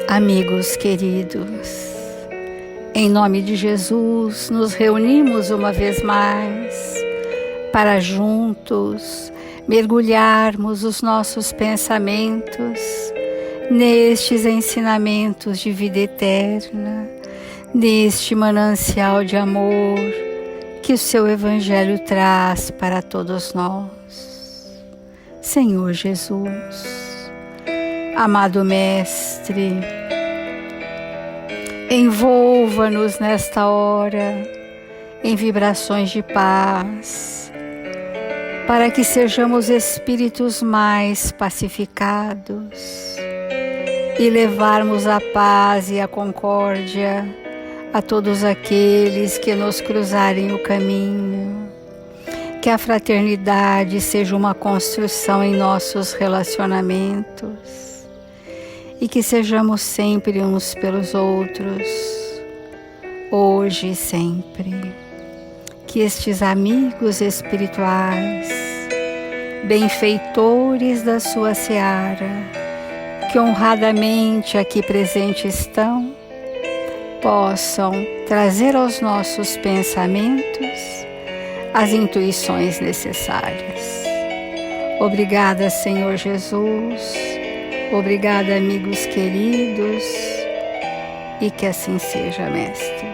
Amigos queridos, em nome de Jesus, nos reunimos uma vez mais para juntos mergulharmos os nossos pensamentos nestes ensinamentos de vida eterna, neste manancial de amor que o seu Evangelho traz para todos nós. Senhor Jesus, amado Mestre, envolva-nos nesta hora em vibrações de paz, para que sejamos espíritos mais pacificados e levarmos a paz e a concórdia a todos aqueles que nos cruzarem o caminho. Que a fraternidade seja uma construção em nossos relacionamentos e que sejamos sempre uns pelos outros, hoje e sempre. Que estes amigos espirituais, benfeitores da sua seara, que honradamente aqui presentes estão, possam trazer aos nossos pensamentos as intuições necessárias. Obrigada, Senhor Jesus. Obrigada, amigos queridos, e que assim seja, Mestre.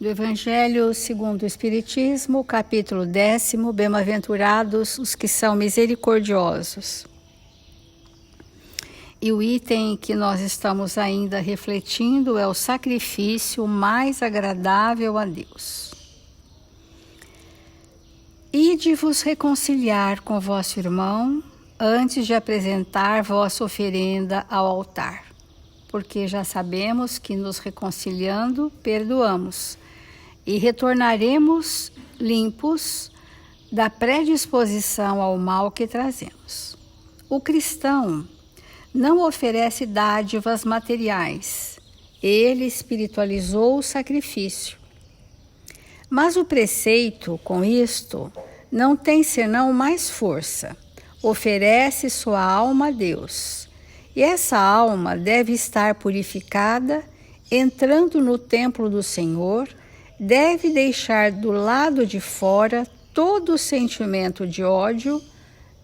Do Evangelho segundo o Espiritismo, capítulo 10, Bem-aventurados os que são misericordiosos. E o item que nós estamos ainda refletindo é o sacrifício mais agradável a Deus. Ide-vos reconciliar com vosso irmão antes de apresentar vossa oferenda ao altar, porque já sabemos que nos reconciliando, perdoamos e retornaremos limpos da predisposição ao mal que trazemos. O cristão não oferece dádivas materiais, ele espiritualizou o sacrifício. Mas o preceito, com isto, não tem senão mais força. Oferece sua alma a Deus. E essa alma deve estar purificada, entrando no templo do Senhor, deve deixar do lado de fora todo o sentimento de ódio,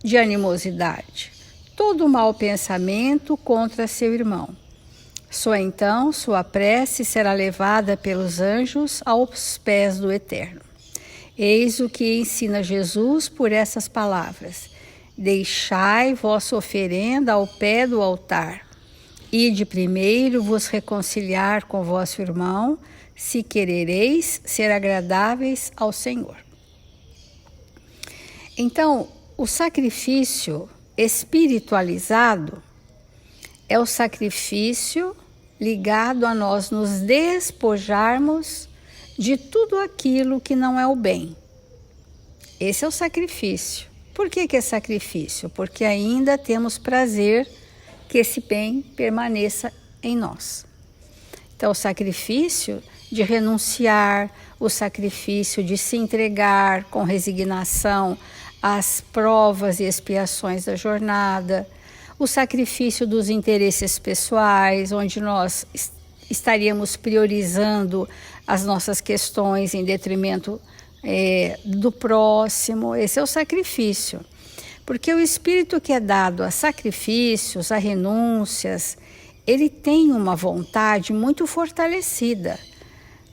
de animosidade, todo mau pensamento contra seu irmão. Só então sua prece será levada pelos anjos aos pés do Eterno. Eis o que ensina Jesus por essas palavras: deixai vossa oferenda ao pé do altar. Ide primeiro vos reconciliar com vosso irmão, se querereis ser agradáveis ao Senhor. Então, o sacrifício espiritualizado é o sacrifício ligado a nós nos despojarmos de tudo aquilo que não é o bem. Esse é o sacrifício. Por que é sacrifício? Porque ainda temos prazer que esse bem permaneça em nós. Então, o sacrifício de renunciar, o sacrifício de se entregar com resignação às provas e expiações da jornada, o sacrifício dos interesses pessoais, onde nós estaríamos priorizando as nossas questões em detrimento do próximo. Esse é o sacrifício. Porque o espírito que é dado a sacrifícios, a renúncias, ele tem uma vontade muito fortalecida,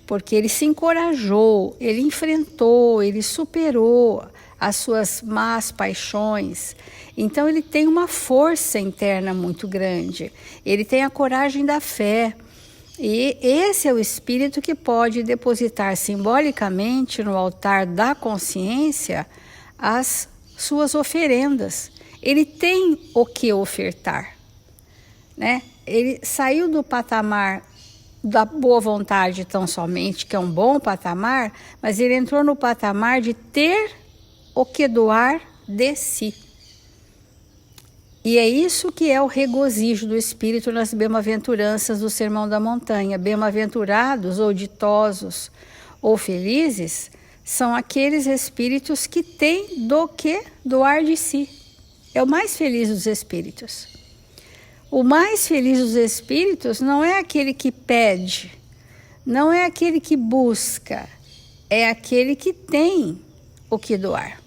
porque ele se encorajou, ele enfrentou, ele superou as suas más paixões. Então ele tem uma força interna muito grande, ele tem a coragem da fé. E esse é o espírito que pode depositar simbolicamente no altar da consciência as suas oferendas. Ele tem o que ofertar, né? Ele saiu do patamar da boa vontade tão somente, que é um bom patamar, mas ele entrou no patamar de ter o que doar de si. E é isso que é o regozijo do Espírito nas bem-aventuranças do Sermão da Montanha. Bem-aventurados ou ditosos ou felizes são aqueles espíritos que têm do que doar de si. É o mais feliz dos espíritos. O mais feliz dos espíritos não é aquele que pede, não é aquele que busca, é aquele que tem o que doar.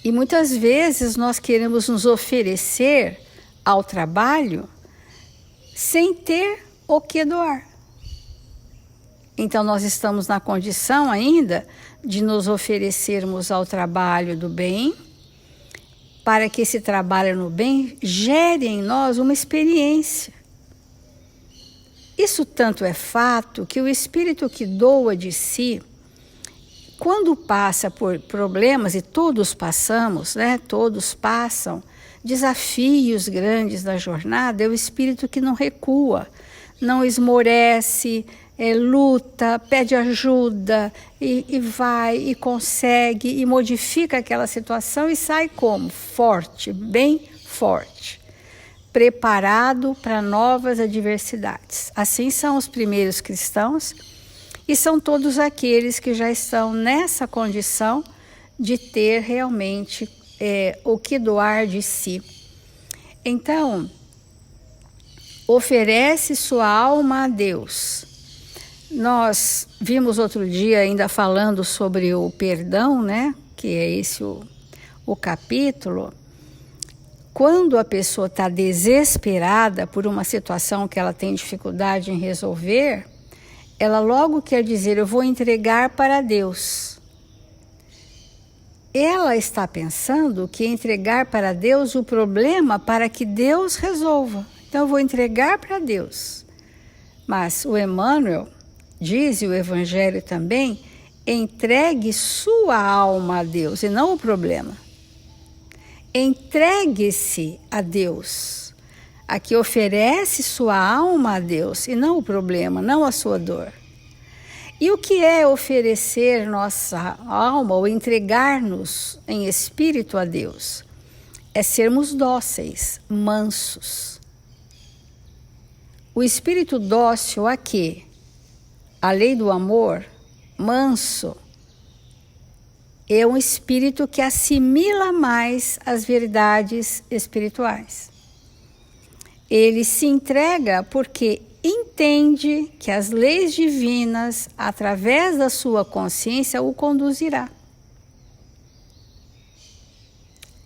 E muitas vezes nós queremos nos oferecer ao trabalho sem ter o que doar. Então nós estamos na condição ainda de nos oferecermos ao trabalho do bem, para que esse trabalho no bem gere em nós uma experiência. Isso tanto é fato que o espírito que doa de si, quando passa por problemas, e todos passamos, né? Todos passam desafios grandes da jornada, é o espírito que não recua, não esmorece, luta, pede ajuda e vai e consegue e modifica aquela situação e sai como? Forte, bem forte, preparado para novas adversidades. Assim são os primeiros cristãos e são todos aqueles que já estão nessa condição de ter realmente o que doar de si. Então, oferece sua alma a Deus. Nós vimos outro dia ainda falando sobre o perdão, né? Que é esse o capítulo. Quando a pessoa está desesperada por uma situação que ela tem dificuldade em resolver, ela logo quer dizer, eu vou entregar para Deus. Ela está pensando que entregar para Deus o problema para que Deus resolva. Então eu vou entregar para Deus. Mas o Emmanuel diz, e o Evangelho também, entregue sua alma a Deus e não o problema. Entregue-se a Deus, a que oferece sua alma a Deus e não o problema, não a sua dor. E o que é oferecer nossa alma ou entregar-nos em espírito a Deus? É sermos dóceis, mansos. O espírito dócil a quê? A lei do amor, manso, é um espírito que assimila mais as verdades espirituais. Ele se entrega porque entende que as leis divinas, através da sua consciência, o conduzirá.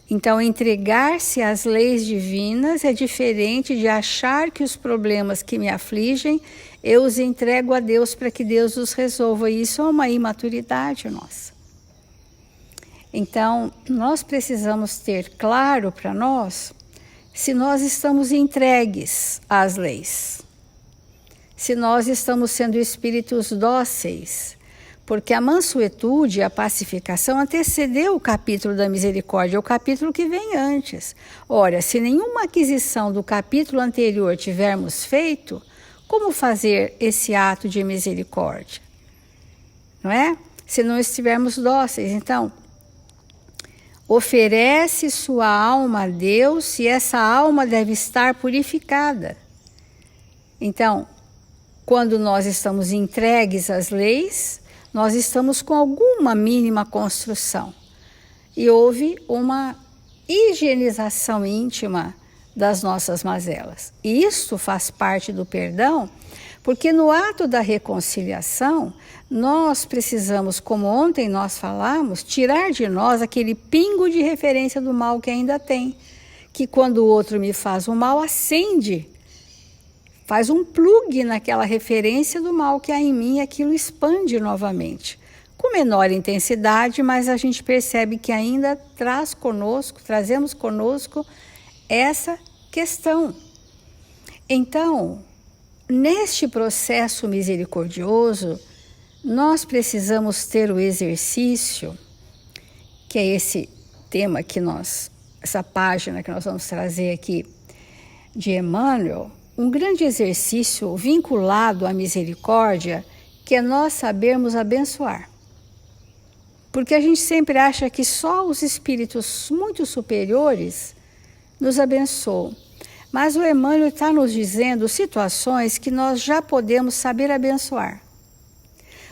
Então, entregar-se às leis divinas é diferente de achar que os problemas que me afligem, eu os entrego a Deus para que Deus os resolva. Isso é uma imaturidade nossa. Então, nós precisamos ter claro para nós se nós estamos entregues às leis, se nós estamos sendo espíritos dóceis, porque a mansuetude e a pacificação antecedeu o capítulo da misericórdia, o capítulo que vem antes. Ora, se nenhuma aquisição do capítulo anterior tivermos feito, como fazer esse ato de misericórdia? Não é? Se não estivermos dóceis. Então, oferece sua alma a Deus e essa alma deve estar purificada. Então, quando nós estamos entregues às leis, nós estamos com alguma mínima construção. E houve uma higienização íntima das nossas mazelas. E isso faz parte do perdão, porque no ato da reconciliação, nós precisamos, como ontem nós falamos, tirar de nós aquele pingo de referência do mal que ainda tem. Que quando o outro me faz o mal, acende, faz um plugue naquela referência do mal que há em mim e aquilo expande novamente. Com menor intensidade, mas a gente percebe que ainda trazemos conosco essa questão. Então, neste processo misericordioso, nós precisamos ter o exercício, que é esse tema que essa página que nós vamos trazer aqui de Emmanuel, um grande exercício vinculado à misericórdia, que é nós sabermos abençoar. Porque a gente sempre acha que só os espíritos muito superiores nos abençoam. Mas o Emmanuel está nos dizendo situações que nós já podemos saber abençoar.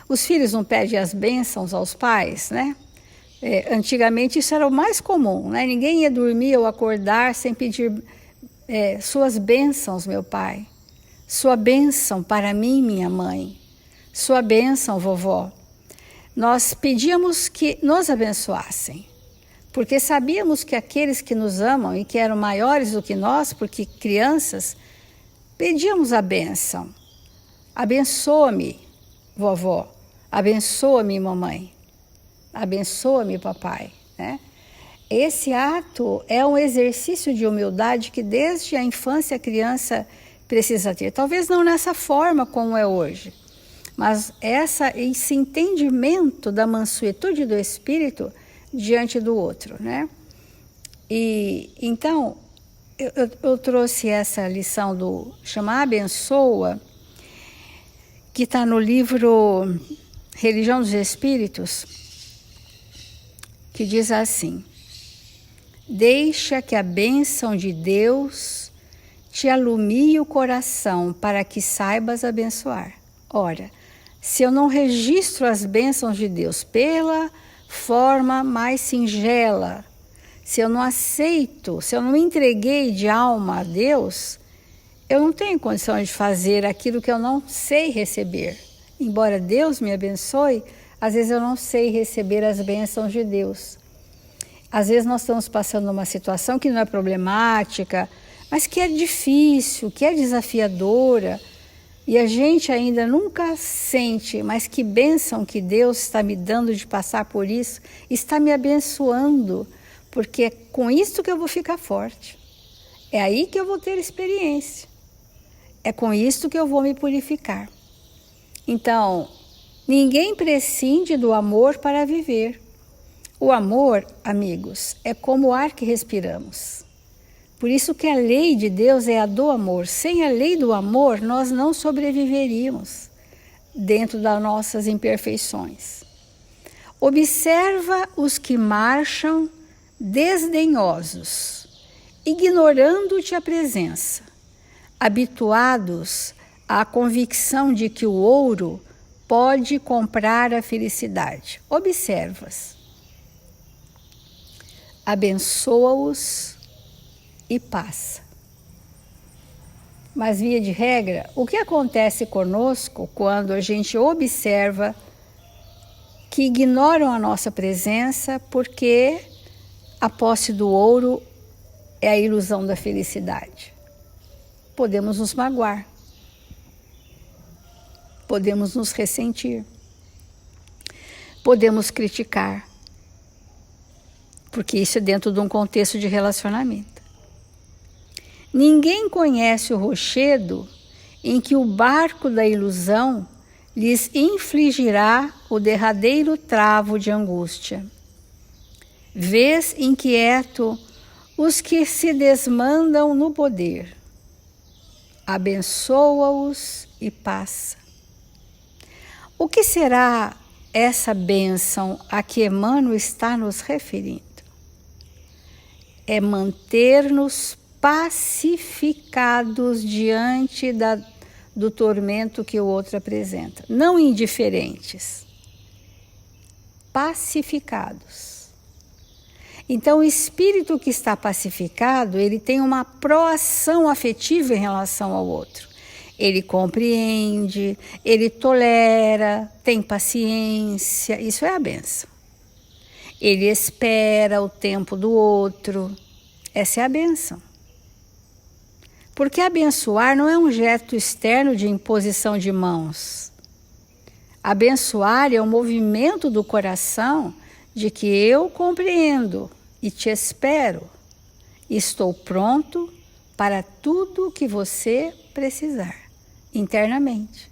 Os filhos não pedem as bênçãos aos pais, né? Antigamente isso era o mais comum, né? Ninguém ia dormir ou acordar sem pedir suas bênçãos, meu pai. Sua bênção para mim, minha mãe. Sua bênção, vovó. Nós pedíamos que nos abençoassem, porque sabíamos que aqueles que nos amam e que eram maiores do que nós, porque crianças, pedíamos a bênção. Abençoa-me, vovó. Abençoa-me, mamãe. Abençoa-me, papai, né? Esse ato é um exercício de humildade que desde a infância a criança precisa ter. Talvez não nessa forma como é hoje, mas esse entendimento da mansuetude do espírito diante do outro, né? E então eu trouxe essa lição do chamar abençoa, que está no livro Religião dos Espíritos, que diz assim: deixa que a bênção de Deus te alumie o coração para que saibas abençoar. Ora, se eu não registro as bênçãos de Deus pela forma mais singela, se eu não aceito, se eu não me entreguei de alma a Deus, eu não tenho condição de fazer aquilo que eu não sei receber. Embora Deus me abençoe, às vezes eu não sei receber as bênçãos de Deus. Às vezes nós estamos passando uma situação que não é problemática, mas que é difícil, que é desafiadora, e a gente ainda nunca sente, mas que bênção que Deus está me dando de passar por isso, está me abençoando, porque é com isso que eu vou ficar forte. É aí que eu vou ter experiência. É com isso que eu vou me purificar. Então, ninguém prescinde do amor para viver. O amor, amigos, é como o ar que respiramos. Por isso que a lei de Deus é a do amor. Sem a lei do amor, nós não sobreviveríamos dentro das nossas imperfeições. Observa os que marcham desdenhosos, ignorando-te a presença, habituados à convicção de que o ouro pode comprar a felicidade. Observa-os. Abençoa-os e passa. Mas, via de regra, o que acontece conosco quando a gente observa que ignoram a nossa presença porque a posse do ouro é a ilusão da felicidade? Podemos nos magoar, podemos nos ressentir, podemos criticar, porque isso é dentro de um contexto de relacionamento. Ninguém conhece o rochedo em que o barco da ilusão lhes infligirá o derradeiro travo de angústia. Vês inquieto os que se desmandam no poder. Abençoa-os e passa. O que será essa bênção a que Emmanuel está nos referindo? É manter-nos pacificados diante do tormento que o outro apresenta. Não indiferentes. Pacificados. Então, o espírito que está pacificado, ele tem uma proação afetiva em relação ao outro. Ele compreende, ele tolera, tem paciência, isso é a bênção. Ele espera o tempo do outro, essa é a bênção. Porque abençoar não é um gesto externo de imposição de mãos. Abençoar é um movimento do coração de que eu compreendo e te espero. Estou pronto para tudo o que você precisar, internamente.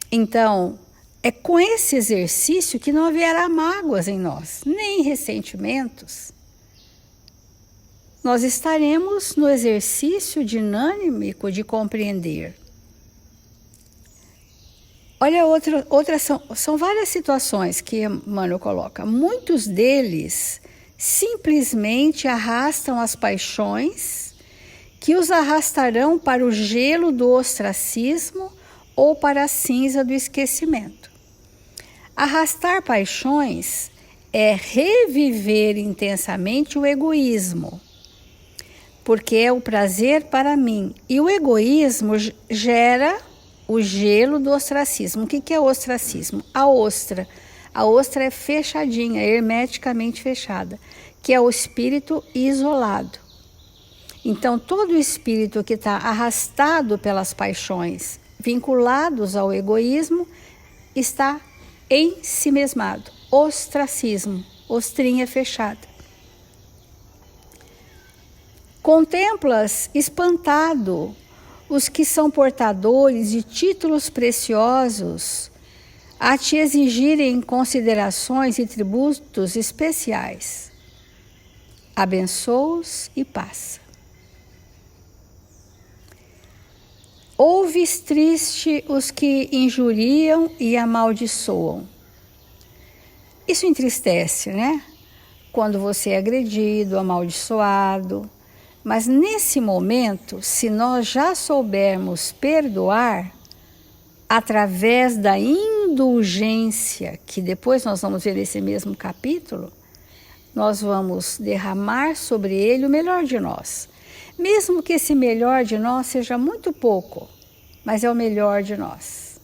Então, é com esse exercício que não haverá mágoas em nós, nem ressentimentos. Nós estaremos no exercício dinâmico de compreender. Olha, são várias situações que Emmanuel coloca. Muitos deles simplesmente arrastam as paixões que os arrastarão para o gelo do ostracismo ou para a cinza do esquecimento. Arrastar paixões é reviver intensamente o egoísmo, porque é o prazer para mim. E o egoísmo gera o gelo do ostracismo. O que é o ostracismo? A ostra. A ostra é fechadinha, hermeticamente fechada, que é o espírito isolado. Então, todo espírito que está arrastado pelas paixões, vinculados ao egoísmo, está ensimesmado. Ostracismo, ostrinha fechada. Contemplas espantado os que são portadores de títulos preciosos a te exigirem considerações e tributos especiais. Abençoa-os e passa. Ouves triste os que injuriam e amaldiçoam. Isso entristece, né? Quando você é agredido, amaldiçoado. Mas nesse momento, se nós já soubermos perdoar, através da indulgência, que depois nós vamos ver nesse mesmo capítulo, nós vamos derramar sobre ele o melhor de nós. Mesmo que esse melhor de nós seja muito pouco, mas é o melhor de nós.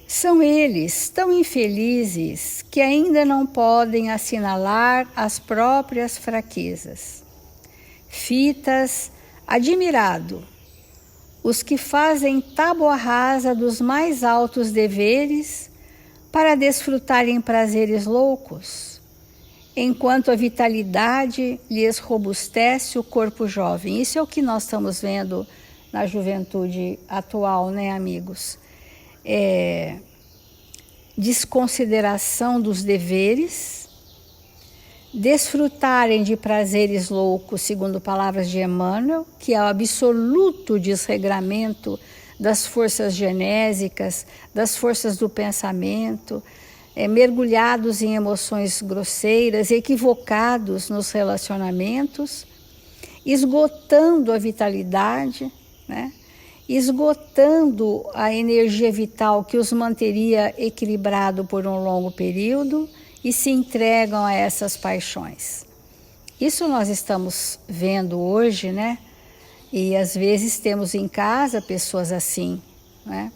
São eles tão infelizes que ainda não podem assinalar as próprias fraquezas. Fitas, admirado, os que fazem tábua rasa dos mais altos deveres para desfrutarem prazeres loucos, enquanto a vitalidade lhes robustece o corpo jovem. Isso é o que nós estamos vendo na juventude atual, né, amigos? Desconsideração dos deveres, desfrutarem de prazeres loucos, segundo palavras de Emmanuel, que é o absoluto desregramento das forças genésicas, das forças do pensamento, mergulhados em emoções grosseiras, equivocados nos relacionamentos, esgotando a vitalidade, né? Esgotando a energia vital que os manteria equilibrado por um longo período e se entregam a essas paixões. Isso nós estamos vendo hoje, né? E às vezes temos em casa pessoas assim, né?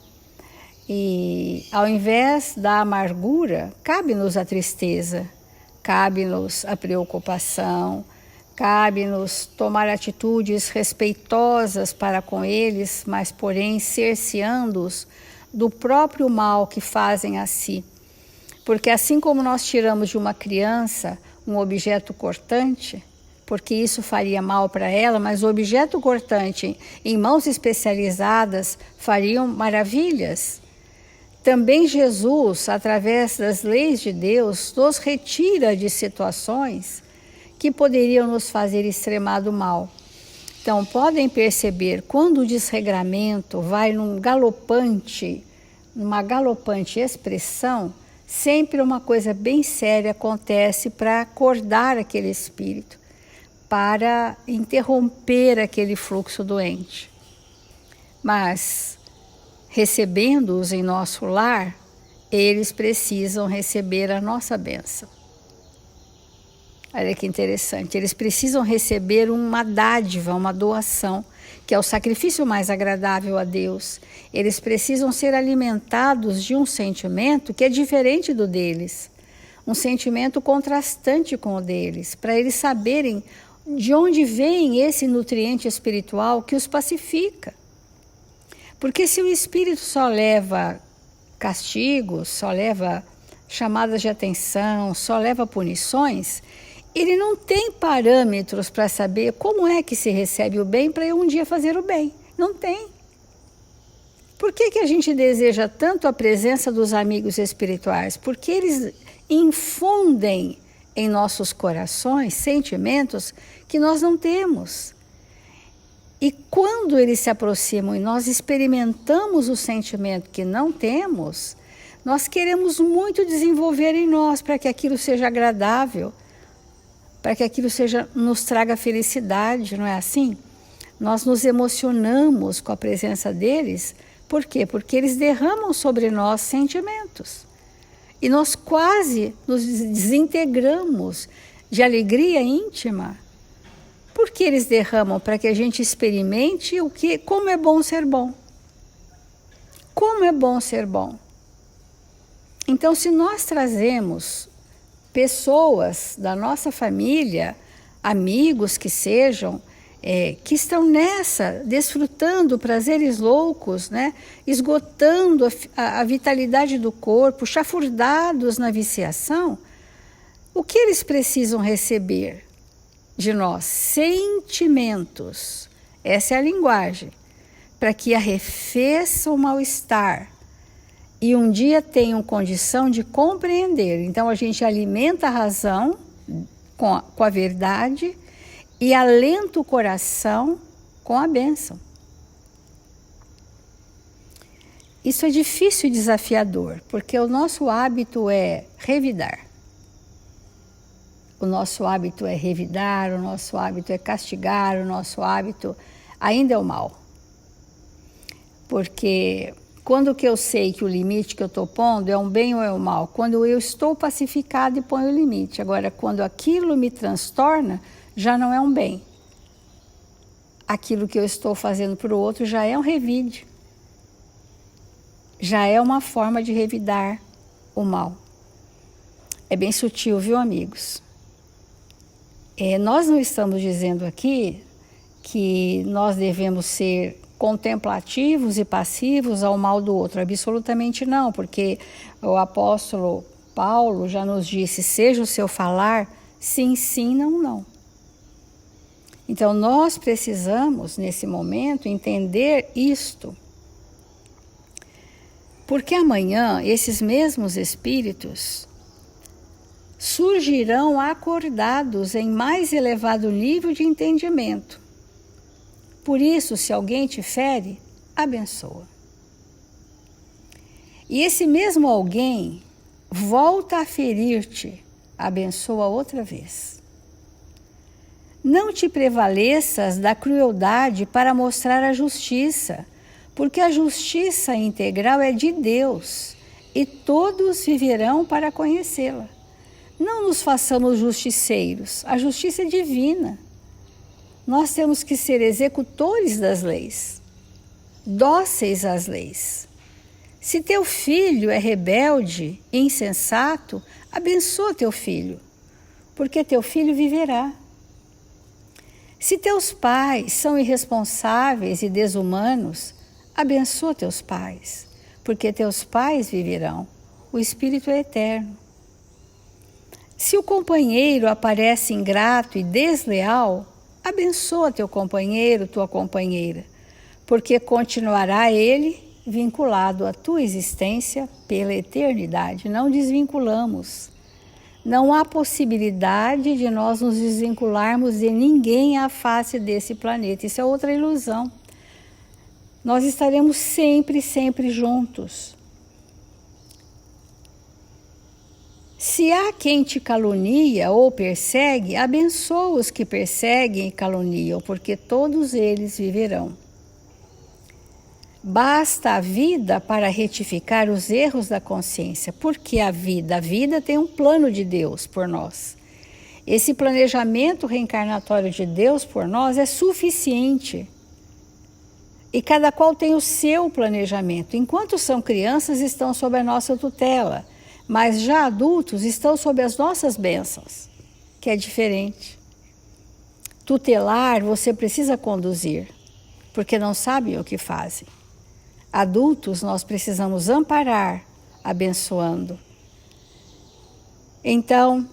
E ao invés da amargura, cabe-nos a tristeza, cabe-nos a preocupação, cabe-nos tomar atitudes respeitosas para com eles, mas porém cerceando-os do próprio mal que fazem a si. Porque assim como nós tiramos de uma criança um objeto cortante, porque isso faria mal para ela, mas o objeto cortante em mãos especializadas fariam maravilhas. Também Jesus, através das leis de Deus, nos retira de situações que poderiam nos fazer extremado mal. Então, podem perceber, quando o desregramento vai numa galopante expressão, sempre uma coisa bem séria acontece para acordar aquele espírito, para interromper aquele fluxo doente. Mas, recebendo-os em nosso lar, eles precisam receber a nossa bênção. Olha que interessante, eles precisam receber uma dádiva, uma doação, que é o sacrifício mais agradável a Deus. Eles precisam ser alimentados de um sentimento que é diferente do deles, um sentimento contrastante com o deles, para eles saberem de onde vem esse nutriente espiritual que os pacifica. Porque se o espírito só leva castigos, só leva chamadas de atenção, só leva punições, ele não tem parâmetros para saber como é que se recebe o bem para eu um dia fazer o bem. Não tem. Por que a gente deseja tanto a presença dos amigos espirituais? Porque eles infundem em nossos corações sentimentos que nós não temos. E quando eles se aproximam e nós experimentamos o sentimento que não temos, nós queremos muito desenvolver em nós para que aquilo seja agradável, para que aquilo nos traga felicidade, não é assim? Nós nos emocionamos com a presença deles. Por quê? Porque eles derramam sobre nós sentimentos. E nós quase nos desintegramos de alegria íntima. Por que eles derramam? Para que a gente experimente como é bom ser bom. Como é bom ser bom. Então, se nós trazemos pessoas da nossa família, amigos que sejam, que estão nessa, desfrutando prazeres loucos, né? Esgotando a vitalidade do corpo, chafurdados na viciação, o que eles precisam receber de nós? Sentimentos. Essa é a linguagem. Para que arrefeça o mal-estar e um dia tenham condição de compreender. Então a gente alimenta a razão com a verdade e alenta o coração com a bênção. Isso é difícil e desafiador, porque o nosso hábito é revidar. O nosso hábito é revidar, o nosso hábito é castigar, o nosso hábito ainda é o mal. Porque quando que eu sei que o limite que eu estou pondo é um bem ou é um mal? Quando eu estou pacificado e ponho o limite. Agora, quando aquilo me transtorna, já não é um bem. Aquilo que eu estou fazendo para o outro já é um revide. Já é uma forma de revidar o mal. É bem sutil, viu, amigos? Nós não estamos dizendo aqui que nós devemos ser contemplativos e passivos ao mal do outro, absolutamente não, porque o apóstolo Paulo já nos disse, seja o seu falar sim, sim, não, não. Então nós precisamos, nesse momento, entender isto, porque amanhã esses mesmos espíritos surgirão acordados em mais elevado nível de entendimento. Por isso, se alguém te fere, abençoa. E esse mesmo alguém volta a ferir-te, abençoa outra vez. Não te prevaleças da crueldade para mostrar a justiça, porque a justiça integral é de Deus e todos viverão para conhecê-la. Não nos façamos justiceiros, a justiça é divina. Nós temos que ser executores das leis, dóceis às leis. Se teu filho é rebelde e insensato, abençoa teu filho, porque teu filho viverá. Se teus pais são irresponsáveis e desumanos, abençoa teus pais, porque teus pais viverão. O Espírito é eterno. Se o companheiro aparece ingrato e desleal, abençoa teu companheiro, tua companheira, porque continuará ele vinculado à tua existência pela eternidade. Não desvinculamos. Não há possibilidade de nós nos desvincularmos de ninguém à face desse planeta. Isso é outra ilusão. Nós estaremos sempre, sempre juntos. Se há quem te calunia ou persegue, abençoa os que perseguem e caluniam, porque todos eles viverão. Basta a vida para retificar os erros da consciência, porque a vida tem um plano de Deus por nós. Esse planejamento reencarnatório de Deus por nós é suficiente. E cada qual tem o seu planejamento. Enquanto são crianças, estão sob a nossa tutela. Mas já adultos estão sob as nossas bênçãos, que é diferente. Tutelar você precisa conduzir, porque não sabem o que fazem. Adultos nós precisamos amparar, abençoando. Então,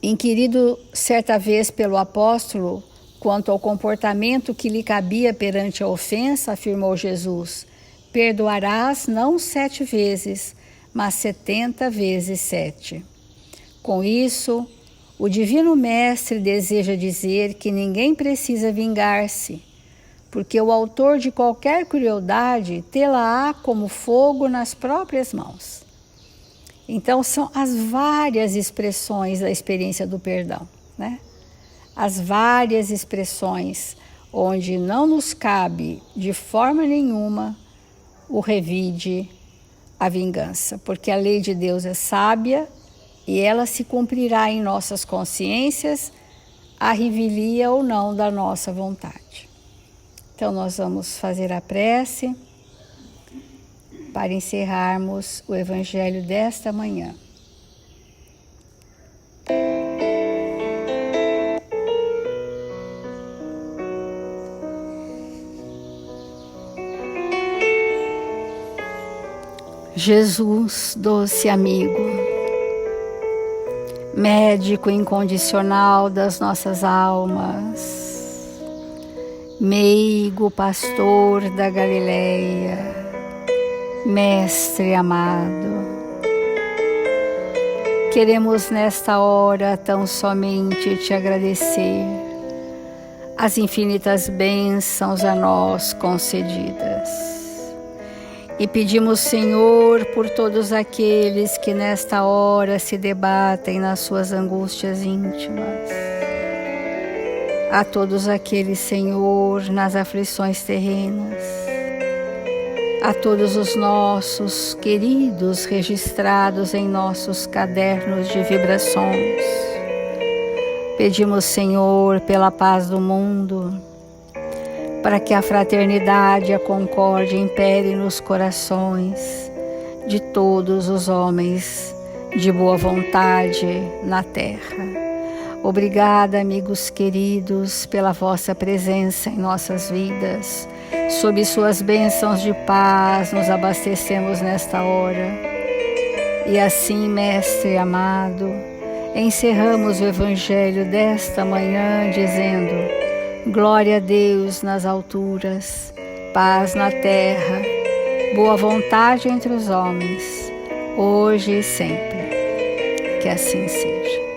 inquirido certa vez pelo apóstolo quanto ao comportamento que lhe cabia perante a ofensa, afirmou Jesus, perdoarás não 7 vezes, mas 70 vezes 7. Com isso, o Divino Mestre deseja dizer que ninguém precisa vingar-se, porque o autor de qualquer crueldade tê-la-á como fogo nas próprias mãos. Então, são as várias expressões da experiência do perdão, né? As várias expressões onde não nos cabe de forma nenhuma o revide, a vingança, porque a lei de Deus é sábia e ela se cumprirá em nossas consciências, a revelia ou não da nossa vontade. Então nós vamos fazer a prece para encerrarmos o Evangelho desta manhã. Jesus, doce amigo, médico incondicional das nossas almas, meigo pastor da Galileia, mestre amado, queremos nesta hora tão somente te agradecer as infinitas bênçãos a nós concedidas. E pedimos, Senhor, por todos aqueles que nesta hora se debatem nas suas angústias íntimas. A todos aqueles, Senhor, nas aflições terrenas. A todos os nossos queridos registrados em nossos cadernos de vibrações. Pedimos, Senhor, pela paz do mundo, para que a fraternidade e a concórdia imperem nos corações de todos os homens de boa vontade na terra. Obrigada, amigos queridos, pela vossa presença em nossas vidas. Sob suas bênçãos de paz, nos abastecemos nesta hora. E assim, Mestre amado, encerramos o Evangelho desta manhã dizendo: glória a Deus nas alturas, paz na terra, boa vontade entre os homens, hoje e sempre. Que assim seja.